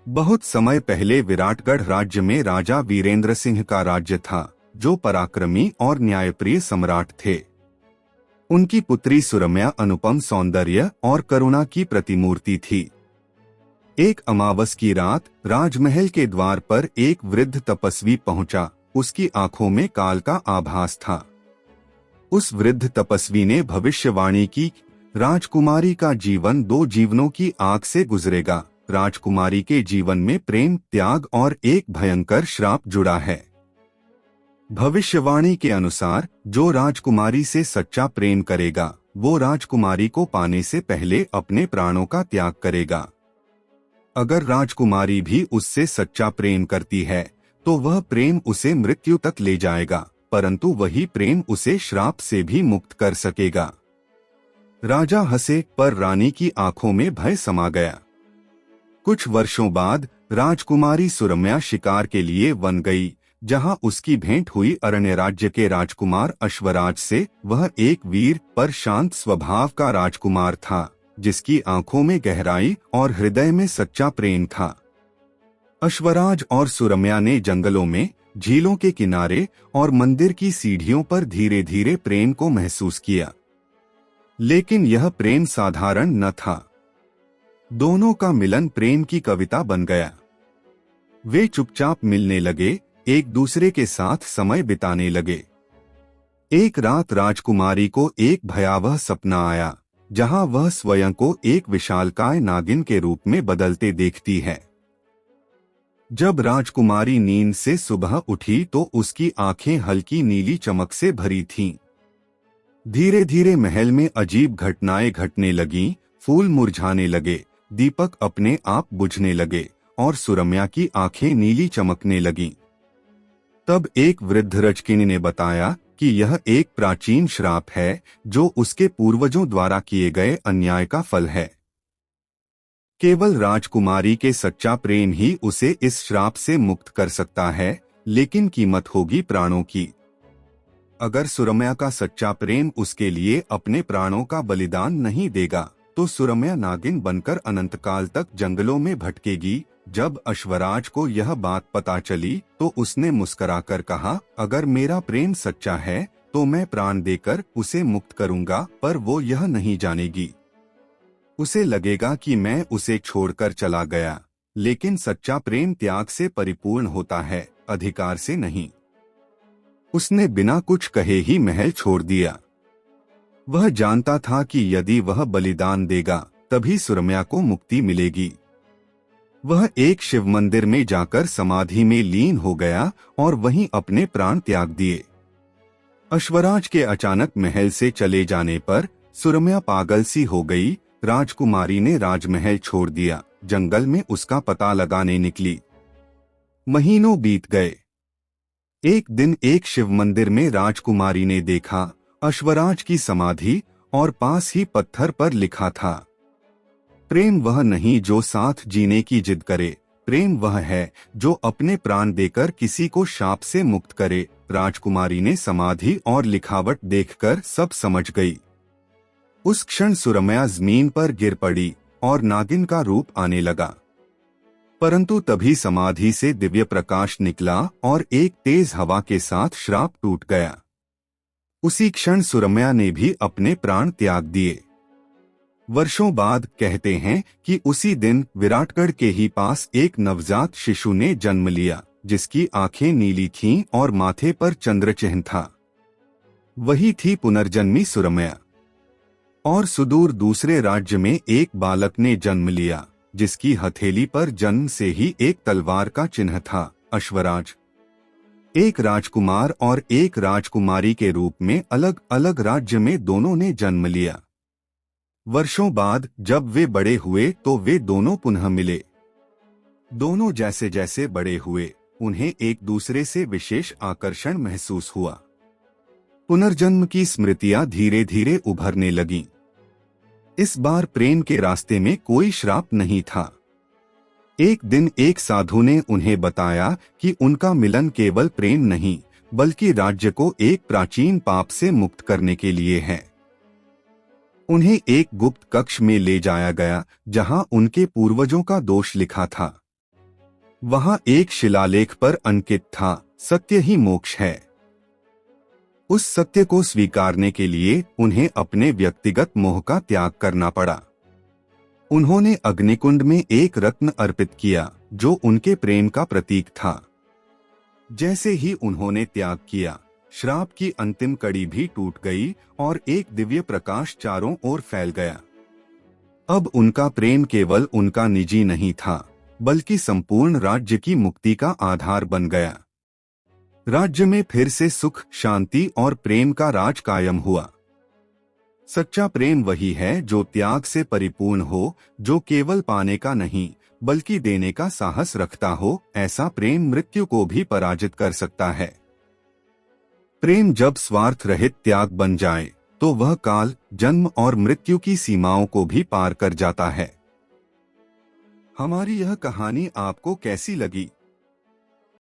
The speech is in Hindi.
बहुत समय पहले विराटगढ़ राज्य में राजा वीरेंद्र सिंह का राज्य था, जो पराक्रमी और न्यायप्रिय सम्राट थे। उनकी पुत्री सुरम्या अनुपम सौंदर्य और करुणा की प्रतिमूर्ति थी। एक अमावस की रात राजमहल के द्वार पर एक वृद्ध तपस्वी पहुंचा। उसकी आंखों में काल का आभास था। उस वृद्ध तपस्वी ने भविष्यवाणी की, राजकुमारी का जीवन 2 जीवनों की आग से गुजरेगा। राजकुमारी के जीवन में प्रेम, त्याग और एक भयंकर श्राप जुड़ा है। भविष्यवाणी के अनुसार जो राजकुमारी से सच्चा प्रेम करेगा, वो राजकुमारी को पाने से पहले अपने प्राणों का त्याग करेगा। अगर राजकुमारी भी उससे सच्चा प्रेम करती है, तो वह प्रेम उसे मृत्यु तक ले जाएगा, परंतु वही प्रेम उसे श्राप से भी मुक्त कर सकेगा। राजा हंसे, पर रानी की आंखों में भय समा गया। कुछ वर्षों बाद राजकुमारी सुरम्या शिकार के लिए वन गई, जहां उसकी भेंट हुई अरण्य राज्य के राजकुमार अश्वराज से। वह एक वीर पर शांत स्वभाव का राजकुमार था, जिसकी आंखों में गहराई और हृदय में सच्चा प्रेम था। अश्वराज और सुरम्या ने जंगलों में, झीलों के किनारे और मंदिर की सीढ़ियों पर धीरे धीरे प्रेम को महसूस किया। लेकिन यह प्रेम साधारण न था। दोनों का मिलन प्रेम की कविता बन गया। वे चुपचाप मिलने लगे, एक दूसरे के साथ समय बिताने लगे। एक रात राजकुमारी को एक भयावह सपना आया, जहां वह स्वयं को एक विशालकाय नागिन के रूप में बदलते देखती है। जब राजकुमारी नींद से सुबह उठी तो उसकी आंखें हल्की नीली चमक से भरी थीं। धीरे धीरे महल में अजीब घटनाएं घटने लगीं। फूल मुरझाने लगे, दीपक अपने आप बुझने लगे और सुरम्या की आंखें नीली चमकने लगीं। तब एक वृद्ध रजकिनी ने बताया कि यह एक प्राचीन श्राप है, जो उसके पूर्वजों द्वारा किए गए अन्याय का फल है। केवल राजकुमारी के सच्चा प्रेम ही उसे इस श्राप से मुक्त कर सकता है, लेकिन कीमत होगी प्राणों की। अगर सुरम्या का सच्चा प्रेम उसके लिए अपने प्राणों का बलिदान नहीं देगा, तो सुरम्या नागिन बनकर अनंतकाल तक जंगलों में भटकेगी। जब अश्वराज को यह बात पता चली तो उसने मुस्कुराकर कहा, अगर मेरा प्रेम सच्चा है तो मैं प्राण देकर उसे मुक्त करूंगा, पर वो यह नहीं जानेगी। उसे लगेगा कि मैं उसे छोड़कर चला गया, लेकिन सच्चा प्रेम त्याग से परिपूर्ण होता है, अधिकार से नहीं। उसने बिना कुछ कहे ही महल छोड़ दिया। वह जानता था कि यदि वह बलिदान देगा, तभी सुरम्या को मुक्ति मिलेगी। वह एक शिव मंदिर में जाकर समाधि में लीन हो गया और वहीं अपने प्राण त्याग दिए। अश्वराज के अचानक महल से चले जाने पर सुरम्या पागल सी हो गई। राजकुमारी ने राजमहल छोड़ दिया, जंगल में उसका पता लगाने निकली। महीनों बीत गए। एक दिन एक शिव मंदिर में राजकुमारी ने देखा अश्वराज की समाधि, और पास ही पत्थर पर लिखा था, प्रेम वह नहीं जो साथ जीने की जिद करे, प्रेम वह है जो अपने प्राण देकर किसी को शाप से मुक्त करे। राजकुमारी ने समाधि और लिखावट देखकर सब समझ गई। उस क्षण सुरम्या जमीन पर गिर पड़ी और नागिन का रूप आने लगा। परंतु तभी समाधि से दिव्य प्रकाश निकला और एक तेज हवा के साथ श्राप टूट गया। उसी क्षण सुरम्या ने भी अपने प्राण त्याग दिए। वर्षों बाद कहते हैं कि उसी दिन विराटगढ़ के ही पास एक नवजात शिशु ने जन्म लिया, जिसकी आंखें नीली थीं और माथे पर चंद्र चिन्ह था। वही थी पुनर्जन्मी सुरम्या। और सुदूर दूसरे राज्य में एक बालक ने जन्म लिया, जिसकी हथेली पर जन्म से ही एक तलवार का चिन्ह था, अश्वराज। एक राजकुमार और एक राजकुमारी के रूप में अलग अलग राज्य में दोनों ने जन्म लिया। वर्षों बाद जब वे बड़े हुए तो वे दोनों पुनः मिले। दोनों जैसे जैसे बड़े हुए, उन्हें एक दूसरे से विशेष आकर्षण महसूस हुआ। पुनर्जन्म की स्मृतियां धीरे धीरे उभरने लगीं। इस बार प्रेम के रास्ते में कोई श्राप नहीं था। एक दिन एक साधु ने उन्हें बताया कि उनका मिलन केवल प्रेम नहीं, बल्कि राज्य को एक प्राचीन पाप से मुक्त करने के लिए है। उन्हें एक गुप्त कक्ष में ले जाया गया, जहां उनके पूर्वजों का दोष लिखा था। वहां एक शिलालेख पर अंकित था, सत्य ही मोक्ष है। उस सत्य को स्वीकारने के लिए उन्हें अपने व्यक्तिगत मोह का त्याग करना पड़ा। उन्होंने अग्निकुंड में एक रत्न अर्पित किया जो उनके प्रेम का प्रतीक था। जैसे ही उन्होंने त्याग किया, श्राप की अंतिम कड़ी भी टूट गई और एक दिव्य प्रकाश चारों ओर फैल गया। अब उनका प्रेम केवल उनका निजी नहीं था, बल्कि संपूर्ण राज्य की मुक्ति का आधार बन गया। राज्य में फिर से सुख, शांति और प्रेम का राज कायम हुआ। सच्चा प्रेम वही है जो त्याग से परिपूर्ण हो, जो केवल पाने का नहीं बल्कि देने का साहस रखता हो। ऐसा प्रेम मृत्यु को भी पराजित कर सकता है। प्रेम जब स्वार्थ रहित त्याग बन जाए तो वह काल, जन्म और मृत्यु की सीमाओं को भी पार कर जाता है। हमारी यह कहानी आपको कैसी लगी?